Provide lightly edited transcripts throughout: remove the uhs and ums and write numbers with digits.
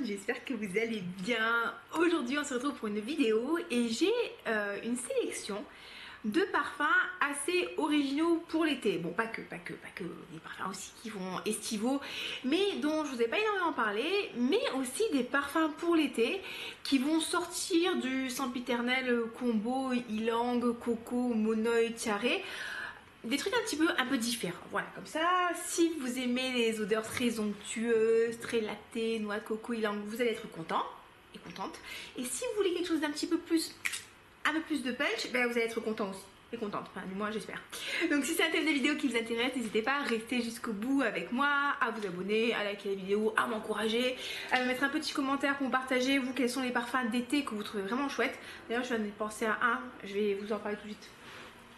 j'espère que vous allez bien. Aujourd'hui on se retrouve pour une vidéo et j'ai une sélection de parfums assez originaux pour l'été. Bon, pas que, des parfums aussi qui vont estivaux, mais dont je vous ai pas énormément parlé, mais aussi des parfums pour l'été qui vont sortir du sempiternel combo ylang, coco, monoï, tiare. Des trucs un peu différents, voilà, comme ça, si vous aimez les odeurs très onctueuses, très lactées, noix de coco, ylang, vous allez être content et contente. Et si vous voulez quelque chose d'un un peu plus de punch, ben vous allez être content aussi et contente, enfin du moins j'espère. Donc si c'est un thème de vidéo qui vous intéresse, n'hésitez pas à rester jusqu'au bout avec moi, à vous abonner, à liker la vidéo, à m'encourager, à me mettre un petit commentaire pour me partager, vous, quels sont les parfums d'été que vous trouvez vraiment chouettes. D'ailleurs je viens de penser à un, je vais vous en parler tout de suite.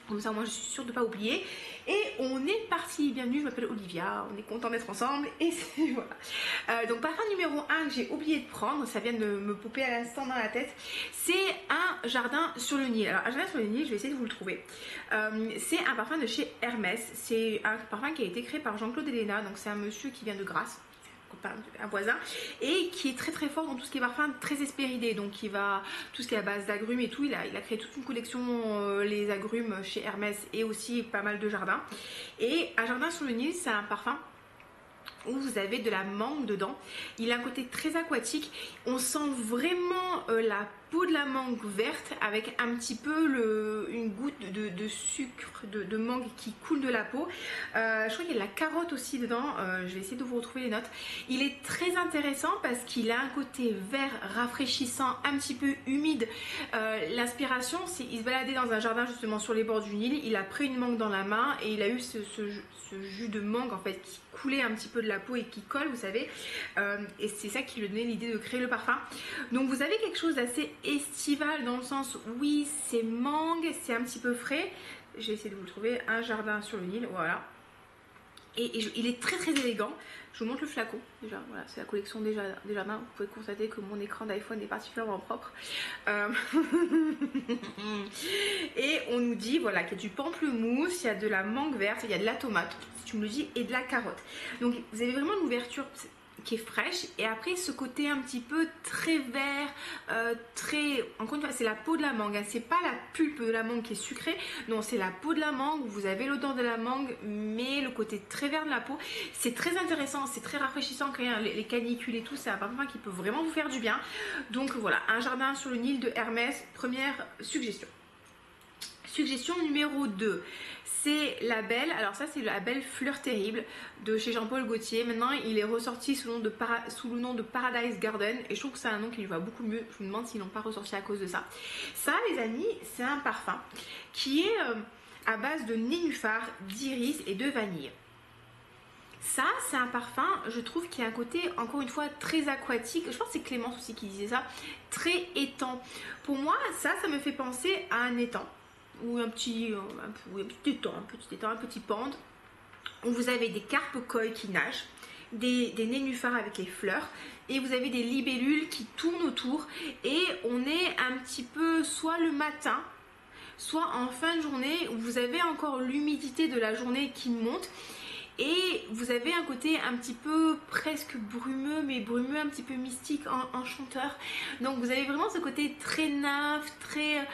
Comme ça, moi, je suis sûre de ne pas oublier. Et on est parti. Bienvenue, je m'appelle Olivia. On est content d'être ensemble. Et voilà. Donc, parfum numéro 1 que j'ai oublié de prendre, ça vient de me popper à l'instant dans la tête, c'est un jardin sur le Nil. Alors, un jardin sur le Nil, je vais essayer de vous le trouver. C'est un parfum de chez Hermès. C'est un parfum qui a été créé par Jean-Claude Ellena. Donc, c'est un monsieur qui vient de Grasse, un voisin, et qui est très fort dans tout ce qui est parfum très hespéridé, donc il va tout ce qui est à base d'agrumes et tout. Il a créé toute une collection les agrumes chez Hermès et aussi pas mal de jardins. Et un jardin sur le Nil, c'est un parfum où vous avez de la mangue dedans. Il a un côté très aquatique, on sent vraiment la peau de la mangue verte avec un petit peu une goutte de sucre de mangue qui coule de la peau. Je crois qu'il y a de la carotte aussi dedans. Je vais essayer de vous retrouver les notes. Il est très intéressant parce qu'il a un côté vert rafraîchissant, un petit peu humide. L'inspiration, c'est il se baladait dans un jardin justement sur les bords du Nil. Il a pris une mangue dans la main et il a eu ce jus de mangue en fait qui coulait un petit peu de la peau et qui colle, vous savez, et c'est ça qui lui donnait l'idée de créer le parfum. Donc vous avez quelque chose d'assez estival dans le sens, oui, c'est mangue, c'est un petit peu frais. J'ai essayé de vous le trouver, un jardin sur le Nil, voilà. Et il est très élégant. Je vous montre le flacon déjà, voilà, c'est la collection des jardins. Vous pouvez constater que mon écran d'iPhone est particulièrement propre. Et on nous dit voilà qu'il y a du pamplemousse, il y a de la mangue verte, il y a de la tomate, si tu me le dis, et de la carotte. Donc vous avez vraiment une ouverture qui est fraîche, et après ce côté un petit peu très vert, encore une fois c'est la peau de la mangue, hein. C'est pas la pulpe de la mangue qui est sucrée, non, c'est la peau de la mangue. Vous avez l'odeur de la mangue mais le côté très vert de la peau. C'est très intéressant, c'est très rafraîchissant quand il y a les canicules et tout. C'est un parfum qui peut vraiment vous faire du bien. Donc voilà, un jardin sur le Nil de Hermès, première suggestion. Suggestion numéro 2, c'est la Belle. Alors ça c'est la Belle Fleur Terrible de chez Jean-Paul Gaultier. Maintenant il est ressorti sous le nom de Paradise Garden, et je trouve que c'est un nom qui lui va beaucoup mieux. Je me demande s'ils n'ont pas ressorti à cause de ça. Ça les amis, c'est un parfum qui est à base de nénuphar, d'iris et de vanille. Ça, c'est un parfum, je trouve, qui a un côté, encore une fois, très aquatique. Je pense que c'est Clémence aussi qui disait ça, très étang. Pour moi, ça me fait penser à un étang, ou un petit étang, un petit pond, où vous avez des carpes koi qui nagent, des nénuphars avec les fleurs, et vous avez des libellules qui tournent autour, et on est un petit peu soit le matin, soit en fin de journée, où vous avez encore l'humidité de la journée qui monte. Et vous avez un côté un petit peu presque brumeux, mais brumeux un petit peu mystique, enchanteur. Donc vous avez vraiment ce côté très nymphe, très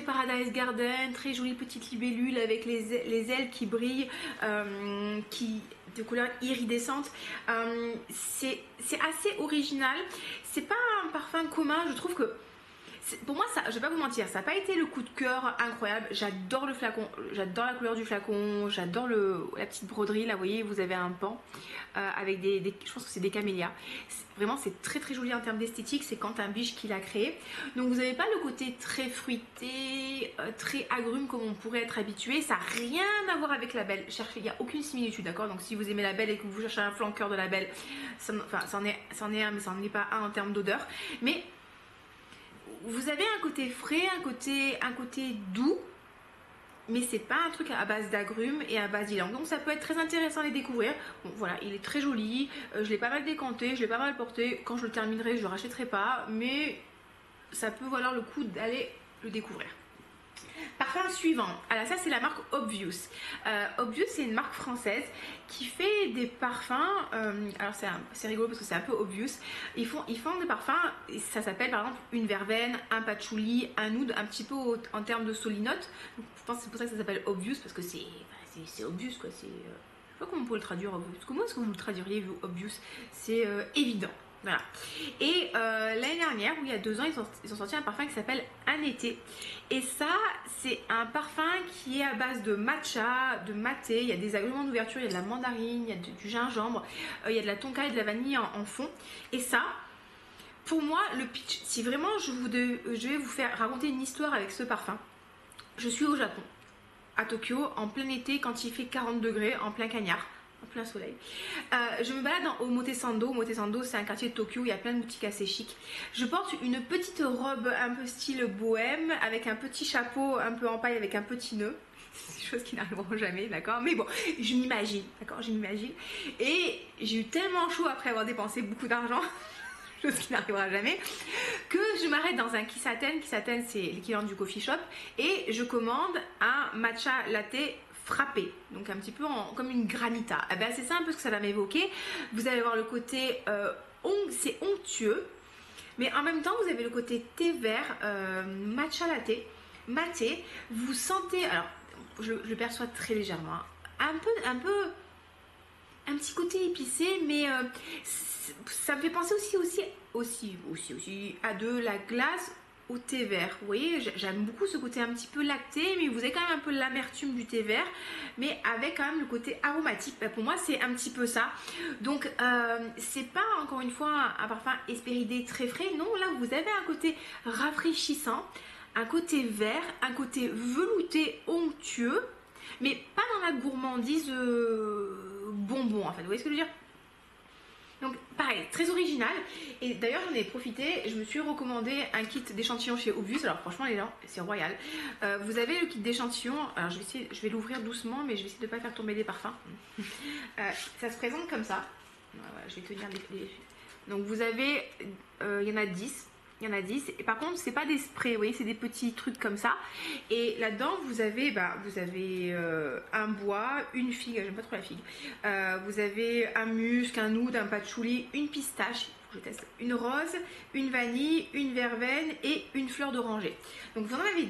Paradise Garden, très jolie petite libellule avec les ailes qui brillent, de couleur iridescente. C'est assez original. C'est pas un parfum commun, je trouve que pour moi, ça, je vais pas vous mentir, ça n'a pas été le coup de cœur incroyable. J'adore le flacon, j'adore la couleur du flacon, j'adore la petite broderie. Là, vous voyez, vous avez un pan avec je pense que c'est des camélias. Vraiment, c'est très joli en termes d'esthétique. C'est Quentin Biche qui l'a créé. Donc, vous n'avez pas le côté très fruité, très agrume comme on pourrait être habitué. Ça n'a rien à voir avec la Belle. Il n'y a aucune similitude, d'accord? Donc, si vous aimez la Belle et que vous cherchez un flanqueur de la Belle, c'en est un, mais ça n'en est pas un en termes d'odeur. Mais vous avez un côté frais, un côté doux, mais c'est pas un truc à base d'agrumes et à base d'ylang. Donc ça peut être très intéressant à les découvrir. Bon voilà, il est très joli, je l'ai pas mal décanté, je l'ai pas mal porté. Quand je le terminerai, je le rachèterai pas, mais ça peut valoir le coup d'aller le découvrir. Parfum suivant, alors ça c'est la marque Obvious. Obvious c'est une marque française qui fait des parfums, alors c'est rigolo parce que c'est un peu obvious, ils font des parfums, ça s'appelle par exemple une verveine, un patchouli, un oud, un petit peu en termes de solinote. Donc, je pense que c'est pour ça que ça s'appelle Obvious parce que c'est obvious quoi, je sais pas comment on peut le traduire, comment est-ce que vous le traduiriez vous, Obvious? C'est évident. Voilà. Et l'année dernière, ou il y a 2 ans, ils ont sorti un parfum qui s'appelle Un été. Et ça, c'est un parfum qui est à base de matcha, de maté. Il y a des agréments d'ouverture, il y a de la mandarine, il y a du gingembre, il y a de la tonka et de la vanille en fond. Et ça, pour moi, le pitch, si vraiment je vais vous faire raconter une histoire avec ce parfum, je suis au Japon, à Tokyo, en plein été, quand il fait 40 degrés, en plein cagnard. En plein soleil. Je me balade au Motesando. Motesando, c'est un quartier de Tokyo, il y a plein de boutiques assez chic. Je porte une petite robe un peu style bohème, avec un petit chapeau un peu en paille avec un petit nœud. C'est des choses qui n'arriveront jamais, d'accord? Mais bon, je m'imagine, d'accord? Je m'imagine. Et j'ai eu tellement chaud après avoir dépensé beaucoup d'argent, chose qui n'arrivera jamais, que je m'arrête dans un Kisaten. Kisaten, c'est l'équivalent du coffee shop. Et je commande un matcha latte frappé, donc un petit peu comme une granita. Eh ben, c'est ça un peu ce que ça va m'évoquer. Vous allez voir le côté c'est onctueux, mais en même temps vous avez le côté thé vert, matcha latte, maté. Vous sentez, alors je le perçois très légèrement, un petit côté épicé, mais ça me fait penser aussi à de la glace au thé vert. Vous voyez, j'aime beaucoup ce côté un petit peu lacté, mais vous avez quand même un peu l'amertume du thé vert, mais avec quand même le côté aromatique. Ben, pour moi, c'est un petit peu ça. Donc, c'est pas encore une fois un parfum Hespéridé très frais. Non, là, vous avez un côté rafraîchissant, un côté vert, un côté velouté onctueux, mais pas dans la gourmandise bonbon, en fait. Vous voyez ce que je veux dire? Donc pareil, très original. Et d'ailleurs j'en ai profité, je me suis recommandé un kit d'échantillons chez Obvious. Alors franchement les gens, c'est royal. Vous avez le kit d'échantillons, alors je vais l'ouvrir doucement, mais je vais essayer de ne pas faire tomber des parfums. Ça se présente comme ça. Voilà, je vais tenir les... Donc vous avez, il y en a 10. Il y en a 10. Et par contre, c'est pas des sprays, vous voyez, c'est des petits trucs comme ça. Et là-dedans, vous avez un bois, une figue, j'aime pas trop la figue. Vous avez un musc, un oud, un patchouli, une pistache, je teste, une rose, une vanille, une verveine et une fleur d'oranger. Donc vous avez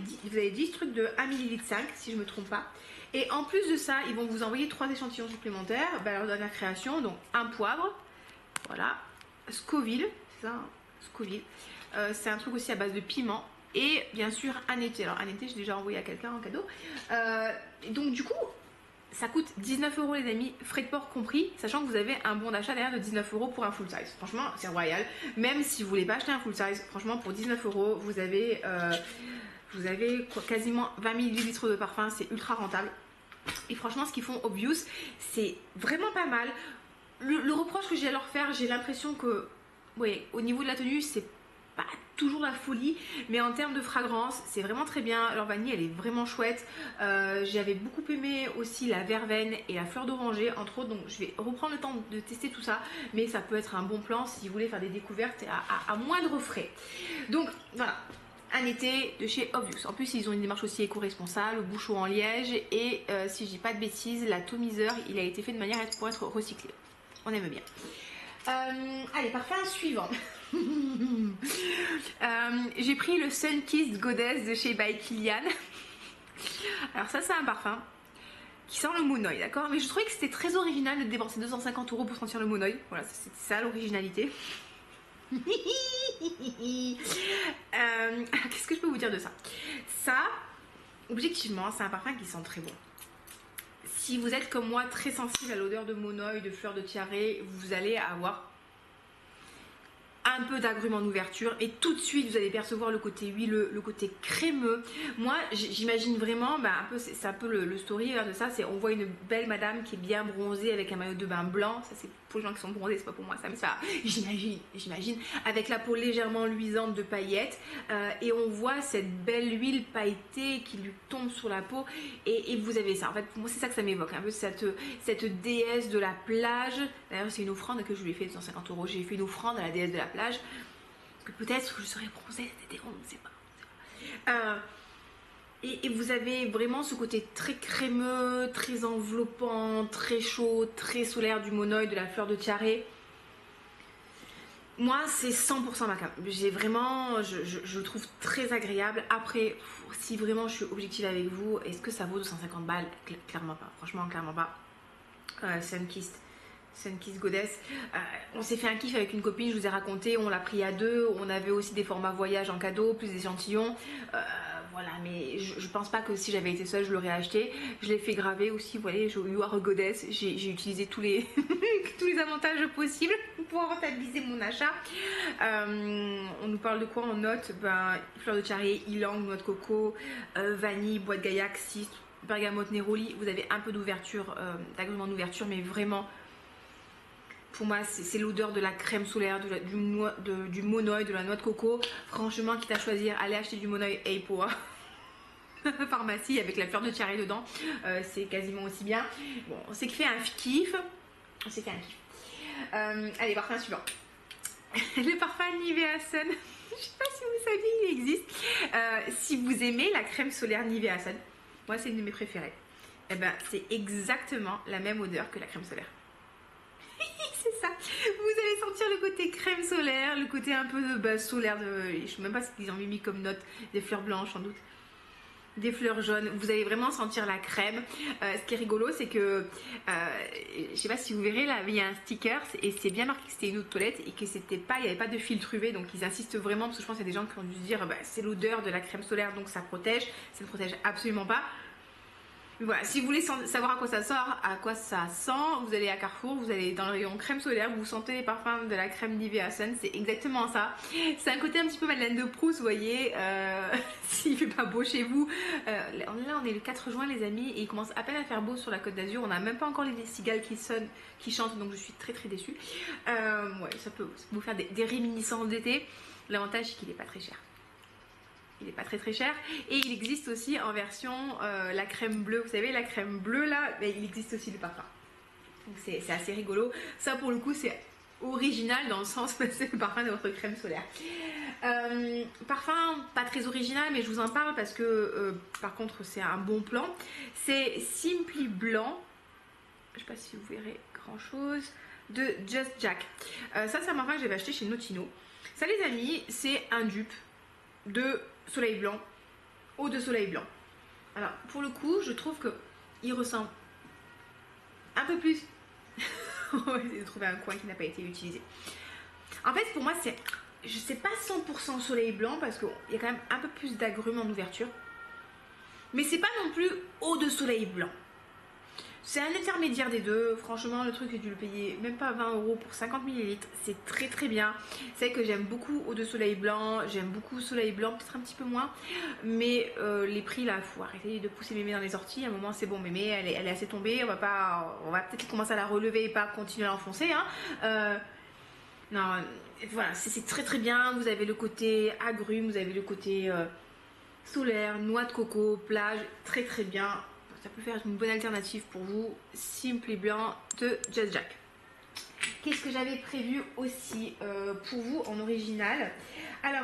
10 trucs de 1,5 ml, si je me trompe pas. Et en plus de ça, ils vont vous envoyer 3 échantillons supplémentaires, leur dernière création, donc un poivre, voilà, Scoville, c'est ça, hein, Scoville. C'est un truc aussi à base de piment et bien sûr un été. Alors un été, j'ai déjà envoyé à quelqu'un en cadeau. Donc du coup, ça coûte 19 € les amis, frais de port compris, sachant que vous avez un bon d'achat derrière de 19 € pour un full size. Franchement, c'est royal. Même si vous voulez pas acheter un full size, franchement pour 19 €, vous avez quasiment 20 ml de parfum, c'est ultra rentable. Et franchement, ce qu'ils font Obvious, c'est vraiment pas mal. Le reproche que j'ai à leur faire, j'ai l'impression que, oui, au niveau de la tenue, c'est pas toujours la folie, mais en termes de fragrance c'est vraiment très bien. Leur vanille elle est vraiment chouette. J'avais beaucoup aimé aussi la verveine et la fleur d'oranger entre autres, donc je vais reprendre le temps de tester tout ça, mais ça peut être un bon plan si vous voulez faire des découvertes à moindre frais. Donc voilà, un été de chez Obvious. En plus ils ont une démarche aussi éco-responsable, bouchon en liège et si je dis pas de bêtises, l'atomiseur il a été fait de manière pour être recyclé. On aime bien. Allez, parfum suivant. J'ai pris le Sunkissed Goddess de chez By Kilian. Alors ça c'est un parfum qui sent le monoï, d'accord? Mais je trouvais que c'était très original de dépenser 250 € pour sentir le monoï. Voilà, c'est ça l'originalité. Qu'est-ce que je peux vous dire de ça? Ça, objectivement, c'est un parfum qui sent très bon. Si vous êtes comme moi très sensible à l'odeur de monoï, de fleurs de tiare, vous allez avoir un peu d'agrumes en ouverture et tout de suite vous allez percevoir le côté huileux, le côté crémeux. Moi j'imagine vraiment un peu, c'est un peu le story de ça, c'est on voit une belle madame qui est bien bronzée avec un maillot de bain blanc, ça c'est pour les gens qui sont bronzés, c'est pas pour moi ça, mais ça j'imagine avec la peau légèrement luisante de paillettes et on voit cette belle huile pailletée qui lui tombe sur la peau et vous avez ça. En fait pour moi c'est ça que ça m'évoque, un peu cette déesse de la plage. D'ailleurs c'est une offrande que je lui ai fait de 150 €, j'ai fait une offrande à la déesse de la plage, parce que peut-être que je serais bronzée cet été, on ne sait pas. Et vous avez vraiment ce côté très crémeux, très enveloppant, très chaud, très solaire du monoï, de la fleur de tiare. Moi, c'est 100% ma cam. J'ai vraiment, je le trouve très agréable. Après, si vraiment je suis objective avec vous, est-ce que ça vaut 250 balles? Clairement pas. Franchement, clairement pas. Sunkist Goddess. On s'est fait un kiff avec une copine, je vous ai raconté, on l'a pris à deux. On avait aussi des formats voyage en cadeau, plus des échantillons. Voilà, mais je pense pas que si j'avais été seule, je l'aurais acheté. Je l'ai fait graver aussi, vous voyez, You Are a Goddess. J'ai utilisé tous les, tous les avantages possibles pour pouvoir rentabiliser mon achat. On nous parle de quoi en note? Ben, fleur de tiare, ylang, noix de coco, vanille, bois de gaillac, cis, bergamote, néroli. Vous avez un peu d'ouverture, d'agrément d'ouverture, mais vraiment, pour moi, c'est l'odeur de la crème solaire, du monoï, de la noix de coco. Franchement, quitte à choisir, allez acheter du monoï Eipoa. Pharmacie avec la fleur de tiare dedans, c'est quasiment aussi bien. Bon, on s'est fait un kiff. On s'est fait un kiff. Allez, parfum suivant. Le parfum Nivea Sun. Je sais pas si vous saviez, il existe. Si vous aimez la crème solaire Nivea Sun, moi c'est une de mes préférées. Et ben, c'est exactement la même odeur que la crème solaire. C'est ça. Vous allez sentir le côté crème solaire, le côté un peu de solaire. Je sais même pas ce qu'ils ont mis comme note, des fleurs blanches sans doute, des fleurs jaunes. Vous allez vraiment sentir la crème. Ce qui est rigolo, c'est que je sais pas si vous verrez là, il y a un sticker et c'est bien marqué que c'était une eau de toilette et que c'était pas, il n'y avait pas de filtre UV. Donc ils insistent vraiment parce que je pense qu'il y a des gens qui ont dû se dire bah, c'est l'odeur de la crème solaire donc ça protège. Ça ne protège absolument pas. Voilà, si vous voulez savoir à quoi ça sort, à quoi ça sent, vous allez à Carrefour, vous allez dans le rayon crème solaire, vous sentez les parfums de la crème Nivea Sun, c'est exactement ça. C'est un côté un petit peu Madeleine de Proust, vous voyez, s'il fait pas beau chez vous. Là, on est le 4 juin, les amis, et il commence à peine à faire beau sur la Côte d'Azur. On n'a même pas encore les cigales qui chantent, donc je suis très très déçue. Ouais, ça peut vous faire des réminiscences d'été. L'avantage, c'est qu'il n'est pas très cher. Il n'est pas très très cher et il existe aussi en version la crème bleue, vous savez la crème bleue là, mais il existe aussi le parfum, donc c'est assez rigolo. Ça pour le coup c'est original dans le sens que c'est le parfum de votre crème solaire. Parfum pas très original mais je vous en parle parce que par contre c'est un bon plan. C'est Simply Blanc, je sais pas si vous verrez grand chose, de Just Jack. Ça c'est un parfum que j'avais acheté chez Notino. Ça les amis, c'est un dupe de Soleil Blanc, eau de Soleil Blanc. Alors pour le coup je trouve que il ressemble un peu plus on va essayer de trouver un coin qui n'a pas été utilisé. En fait pour moi c'est, je sais pas 100% Soleil Blanc parce qu'il y a quand même un peu plus d'agrumes en ouverture, mais c'est pas non plus eau de Soleil Blanc. C'est un intermédiaire des deux. Franchement, le truc, j'ai dû le payer même pas 20 € pour 50 ml. C'est très très bien. C'est vrai que j'aime beaucoup Eau de Soleil Blanc. J'aime beaucoup Soleil Blanc, peut-être un petit peu moins. Mais les prix là, faut arrêter de pousser mémé dans les orties. À un moment, c'est bon, mémé, elle est assez tombée. On va peut-être commencer à la relever et pas continuer à l'enfoncer. Hein. Non, voilà, c'est très très bien. Vous avez le côté agrumes, vous avez le côté solaire, noix de coco, plage. Très très bien. Ça peut faire une bonne alternative pour vous. Simply Blanc de Just Jack. Qu'est-ce que j'avais prévu aussi pour vous en original? Alors,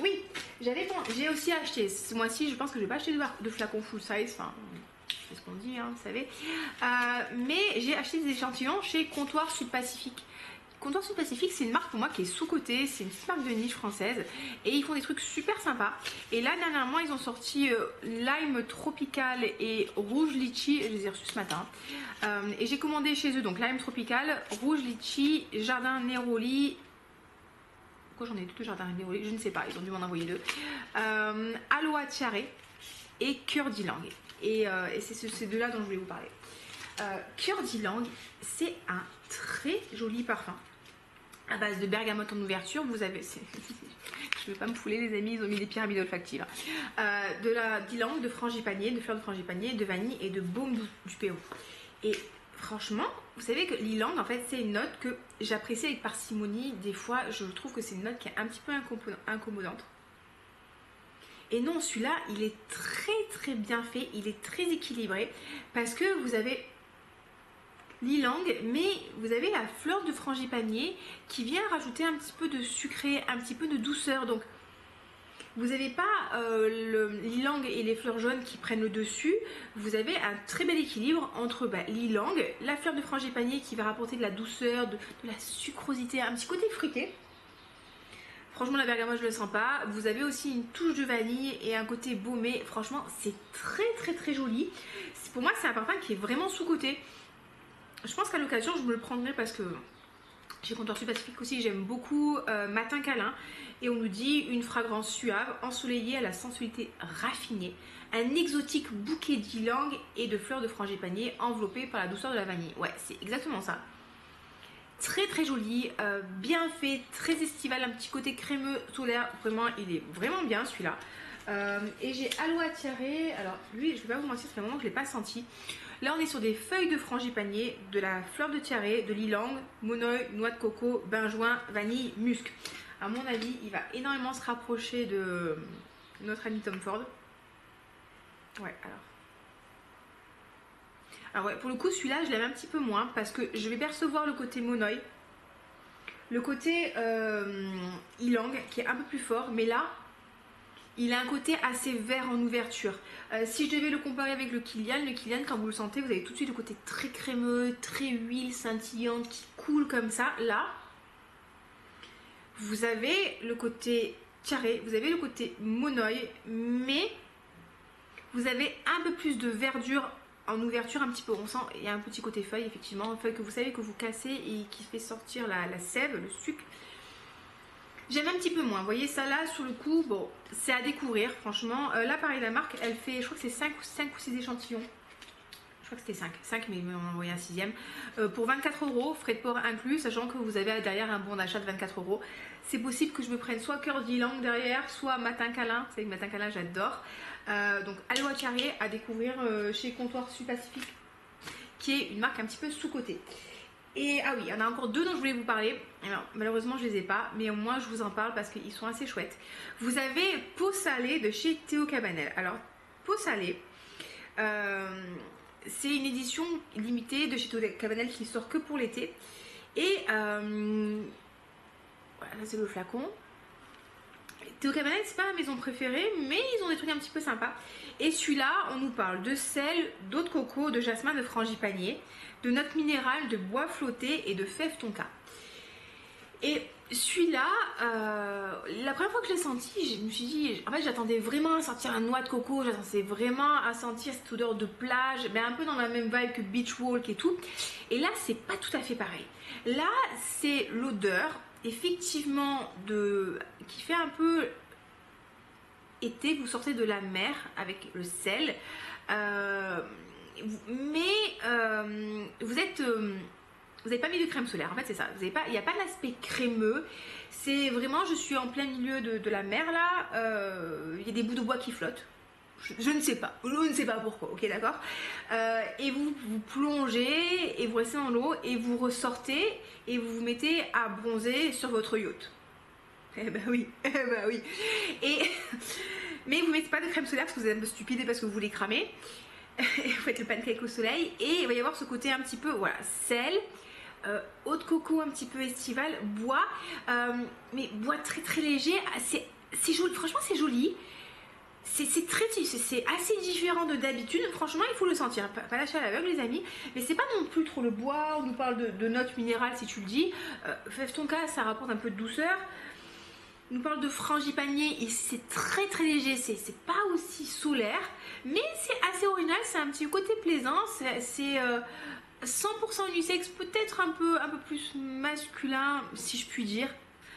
oui, j'ai aussi acheté, ce mois-ci, je pense que je vais pas acheter de flacons full size, enfin, c'est ce qu'on dit, hein, vous savez. Mais j'ai acheté des échantillons chez Comptoir Sud Pacifique. Comptoir Sud Pacifique, c'est une marque pour moi qui est sous-cotée, c'est une petite marque de niche française et ils font des trucs super sympas. Et là, dernièrement, ils ont sorti lime tropical et rouge litchi, je les ai reçus ce matin. Et j'ai commandé chez eux donc lime tropical, rouge litchi, jardin néroli. Pourquoi j'en ai deux jardins néroli? Je ne sais pas, ils ont dû m'en envoyer deux. Aloe tiare et cœur d'ylang. Et c'est ces deux-là dont je voulais vous parler. Cœur d'ylang, c'est un très joli parfum à base de bergamote en ouverture. Vous avez, je ne vais pas me fouler les amis, ils ont mis des pyramides olfactives. De la d'ylang, de frangipanier, de fleurs de frangipanier, de vanille et de baume du Pérou. Et franchement, vous savez que l'ylang en fait c'est une note que j'apprécie avec parcimonie. Des fois je trouve que c'est une note qui est un petit peu incommodante. Et non, celui-là il est très très bien fait, il est très équilibré parce que vous avez l'ylang, mais vous avez la fleur de frangipanier qui vient rajouter un petit peu de sucré, un petit peu de douceur. Donc Vous n'avez pas l'ylang et les fleurs jaunes qui prennent le dessus. Vous avez un très bel équilibre entre l'ylang, la fleur de frangipanier qui va rapporter de la douceur, de la sucrosité, un petit côté fruité. Franchement, la bergamote, je le sens pas. Vous avez aussi une touche de vanille et un côté baumé. Franchement, c'est très joli. Pour moi, c'est un parfum qui est vraiment sous-coté. Je pense qu'à l'occasion, je me le prendrai parce que chez Comptoir Sud Pacifique aussi, j'aime beaucoup Matin Câlin. Et on nous dit une fragrance suave, ensoleillée à la sensualité raffinée. Un exotique bouquet d'ylang et de fleurs de frangipanier enveloppé par la douceur de la vanille. Ouais, c'est exactement ça. Très joli, bien fait, très estival, un petit côté crémeux, solaire. Vraiment, il est vraiment bien celui-là. Et j'ai Aloe Tiare. Alors lui, je vais pas vous mentir, ça fait un moment que je ne l'ai pas senti. Là, on est sur des feuilles de frangipanier, de la fleur de tiare, de l'ylang, monoï, noix de coco, benjoin, vanille, musc. À mon avis, il va énormément se rapprocher de notre ami Tom Ford. Ouais, alors ouais, pour le coup, celui-là, je l'aime un petit peu moins parce que je vais percevoir le côté monoï, le côté ylang qui est un peu plus fort, mais là, il a un côté assez vert en ouverture. Si je devais le comparer avec le Kilian, quand vous le sentez, vous avez tout de suite le côté très crémeux, très huile scintillante qui coule comme ça. Là, vous avez le côté tiare, vous avez le côté monoï, mais vous avez un peu plus de verdure en ouverture, un petit peu. On sent, il y a un petit côté feuille, effectivement, feuille que vous savez que vous cassez et qui fait sortir la sève, le sucre. J'aime un petit peu moins. Vous voyez ça là, sur le coup, bon, c'est à découvrir, franchement. Là, pareil, la marque, elle fait, je crois que c'est 5 ou 6 échantillons. Je crois que c'était 5, mais ils m'ont envoyé un 6e. Pour 24 €, frais de port inclus, sachant que vous avez derrière un bon d'achat de 24 €. C'est possible que je me prenne soit cœur d'ylang derrière, soit Matin Câlin. Vous savez que Matin Câlin, j'adore. Donc, Aloe Tiare à découvrir chez Comptoir Sud Pacifique, qui est une marque un petit peu sous-cotée. Et ah oui, il y en a encore deux dont je voulais vous parler. Alors, malheureusement, je ne les ai pas, mais au moins, je vous en parle parce qu'ils sont assez chouettes. Vous avez Peau Salée de chez Théo Cabanel. Alors, Peau Salée, c'est une édition limitée de chez Théo Cabanel qui sort que pour l'été. Et voilà, là, c'est le flacon. Théo Cabanel, c'est pas ma maison préférée, mais ils ont des trucs un petit peu sympas. Et celui-là, on nous parle de sel, d'eau de coco, de jasmin, de frangipanier, de notes minérales, de bois flotté et de fèves tonka. Et celui-là, la première fois que je l'ai senti, je me suis dit, en fait, j'attendais vraiment à sentir la noix de coco, j'attendais vraiment à sentir cette odeur de plage, mais un peu dans la même vibe que Beach Walk et tout. Et là, c'est pas tout à fait pareil. Là, c'est l'odeur, effectivement, qui fait un peu été, vous sortez de la mer avec le sel, mais vous n'avez pas mis de crème solaire, en fait c'est ça, il n'y a pas l'aspect crémeux, c'est vraiment, je suis en plein milieu de la mer là, il y a des bouts de bois qui flottent, je ne sais pas pourquoi, ok d'accord, et vous plongez et vous restez dans l'eau et vous ressortez et vous vous mettez à bronzer sur votre yacht. Eh ben oui. Mais vous mettez pas de crème solaire parce que vous êtes un peu stupide et parce que vous voulez cramer. Et vous faites le pancake au soleil et il va y avoir ce côté un petit peu, voilà, sel, eau de coco un petit peu estival, bois, mais bois très léger. C'est joli, franchement c'est joli. C'est assez différent de d'habitude, franchement il faut le sentir, pas lâcher à l'aveugle les amis, mais c'est pas non plus trop le bois, on nous parle de notes minérales si tu le dis, fève tonka ça rapporte un peu de douceur, on nous parle de frangipanier et c'est très léger, c'est pas aussi solaire, mais c'est assez original, c'est un petit côté plaisant, c'est 100% unisex, peut-être un peu plus masculin si je puis dire.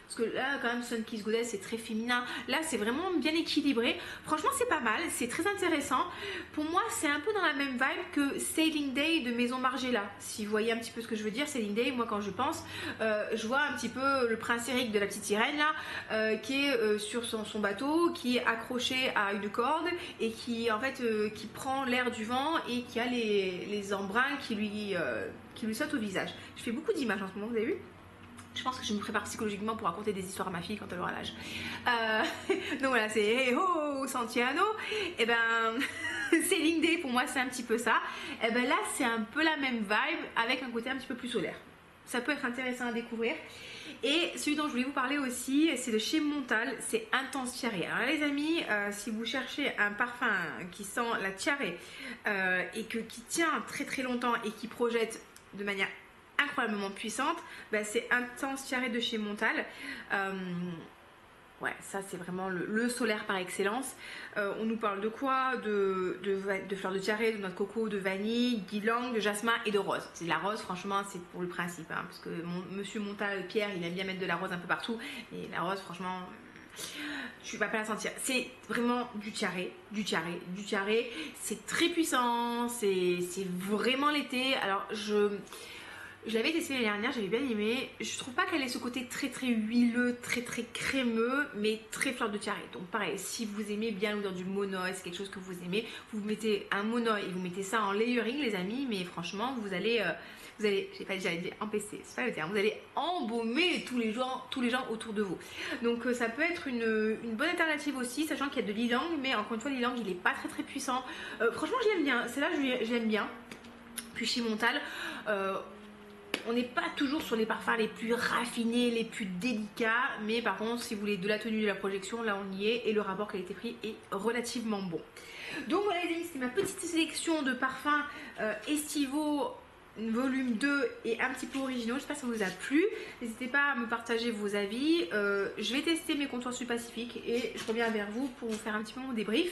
Parce que là, quand même, Sun Kiss Goddess, c'est très féminin. Là, c'est vraiment bien équilibré. Franchement, c'est pas mal. C'est très intéressant. Pour moi, c'est un peu dans la même vibe que Sailing Day de Maison Margiela. Si vous voyez un petit peu ce que je veux dire, Sailing Day, moi, quand je pense, je vois un petit peu le prince Eric de la petite sirène, là, qui est sur son bateau, qui est accroché à une corde et qui, en fait, qui prend l'air du vent et qui a les embruns qui lui sautent au visage. Je fais beaucoup d'images en ce moment, vous avez vu ? Je pense que je me prépare psychologiquement pour raconter des histoires à ma fille quand elle aura l'âge. Donc voilà, c'est hey ho, Santiano. Et ben, Sailing Day pour moi c'est un petit peu ça. Et ben là c'est un peu la même vibe avec un côté un petit peu plus solaire. ça peut être intéressant à découvrir. Et celui dont je voulais vous parler aussi, c'est de chez Montal, c'est Intense Tiare. Alors les amis, si vous cherchez un parfum qui sent la tiare et qui tient très très longtemps et qui projette de manière incroyablement puissante, bah, c'est Intense Tiare de chez Montal. Ouais, ça c'est vraiment le solaire par excellence. On nous parle de quoi? De fleurs de tiare, de noix de coco, de vanille, d'ylang, de jasmin et de rose. C'est de la rose, franchement, c'est pour le principe. Hein, parce que monsieur Montal, Pierre, il aime bien mettre de la rose un peu partout. Et la rose, franchement, tu vas pas la sentir. C'est vraiment du tiare, du tiare, du tiare. C'est très puissant, c'est vraiment l'été. Alors, je l'avais testé l'année dernière, j'avais bien aimé. Je trouve pas qu'elle ait ce côté très très huileux, très très crémeux, mais très fleur de tiare. Donc pareil, si vous aimez bien l'odeur du monoï, c'est quelque chose que vous aimez, vous mettez un monoï et vous mettez ça en layering les amis, mais franchement vous allez, j'ai pas déjà dit empester, c'est pas le terme, vous allez embaumer tous les gens autour de vous. Donc ça peut être une bonne alternative aussi, sachant qu'il y a de l'ylang, mais encore une fois l'ylang il est pas très très puissant. Franchement je l'aime bien, celle-là je l'aime bien. Puis chez Montal, on n'est pas toujours sur les parfums les plus raffinés, les plus délicats, mais par contre si vous voulez de la tenue, de la projection, là on y est et le rapport qualité-prix est relativement bon. Donc voilà les amis, c'était ma petite sélection de parfums estivaux volume 2 et un petit peu originaux. J'espère que ça vous a plu. N'hésitez pas à me partager vos avis. Je vais tester mes contours Sud Pacifique et je reviens vers vous pour vous faire un petit peu mon débrief.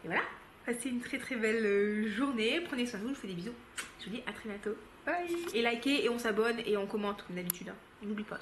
Et voilà, passez une très très belle journée. Prenez soin de vous, je vous fais des bisous. Je vous dis à très bientôt. Bye. Et likez et on s'abonne et on commente comme d'habitude. Hein. N'oublie pas.